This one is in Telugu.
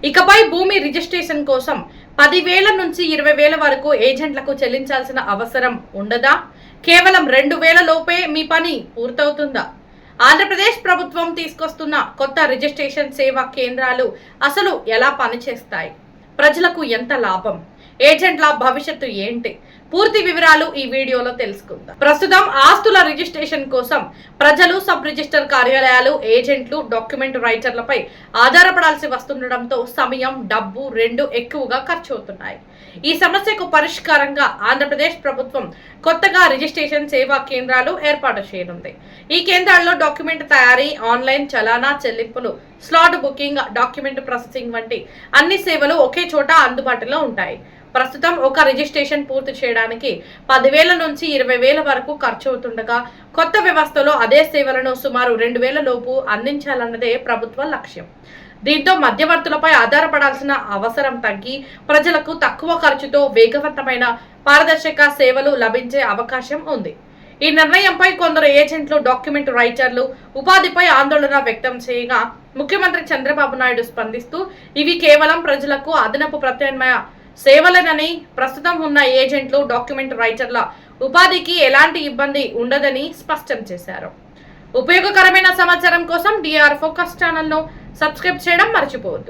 ఇకపై భూమి రిజిస్ట్రేషన్ కోసం 10,000 నుంచి 20,000 వరకు ఏజెంట్లకు చెల్లించాల్సిన అవసరం ఉండదా? కేవలం 2,000 లోపే మీ పని పూర్తవుతుందా? ఆంధ్రప్రదేశ్ ప్రభుత్వం తీసుకొస్తున్న కొత్త రిజిస్ట్రేషన్ సేవా కేంద్రాలు అసలు ఎలా పనిచేస్తాయి? ప్రజలకు ఎంత లాభం? ఏజెంట్ల భవిష్యత్తు ఏంటి? పూర్తి వివరాలు ఈ వీడియోలో తెలుసుకుందాం. ప్రస్తుతం ఆస్తుల రిజిస్ట్రేషన్ కోసం ప్రజలు సబ్ రిజిస్టర్ కార్యాలయాలు, ఏజెంట్లు, డాక్యుమెంట్ రైటర్లపై ఆధారపడాల్సి వస్తుండటంతో సమయం, డబ్బు రెండు ఎక్కువగా ఖర్చు అవుతున్నాయి. ఈ సమస్యకు పరిష్కారంగా ఆంధ్రప్రదేశ్ ప్రభుత్వం కొత్తగా రిజిస్ట్రేషన్ సేవా కేంద్రాలు ఏర్పాటు చేయనుంది. ఈ కేంద్రాల్లో డాక్యుమెంట్ తయారీ, ఆన్లైన్ చలానా చెల్లింపులు, స్లాట్ బుకింగ్, డాక్యుమెంట్ ప్రాసెసింగ్ వంటి అన్ని సేవలు ఒకే చోట అందుబాటులో ఉంటాయి. ప్రస్తుతం ఒక రిజిస్ట్రేషన్ పూర్తి చేయడానికి 10,000 నుంచి 20,000 వరకు ఖర్చు అవుతుండగా, కొత్త వ్యవస్థలో అదే సేవలను సుమారు 2,000 లోపు అందించాలన్నదే ప్రభుత్వ లక్ష్యం. దీంతో మధ్యవర్తులపై ఆధారపడాల్సిన అవసరం తగ్గి ప్రజలకు తక్కువ ఖర్చుతో వేగవంతమైన, పారదర్శక సేవలు లభించే అవకాశం ఉంది. ఈ నిర్ణయంపై కొందరు ఏజెంట్లు, డాక్యుమెంట్ రైటర్లు ఉపాధిపై ఆందోళన వ్యక్తం చేయగా, ముఖ్యమంత్రి చంద్రబాబు నాయుడు స్పందిస్తూ ఇవి కేవలం ప్రజలకు అదనపు ప్రత్యామ్నాయ సేవలనని, ప్రస్తుతం ఉన్న ఏజెంట్లు, డాక్యుమెంట్ రైటర్ల ఉపాధికి ఎలాంటి ఇబ్బంది ఉండదని స్పష్టం చేశారు. ఉపయోగకరమైన సమాచారం కోసం DR ఫోకస్ ఛానల్ను సబ్స్క్రైబ్ చేయడం మర్చిపోవద్దు.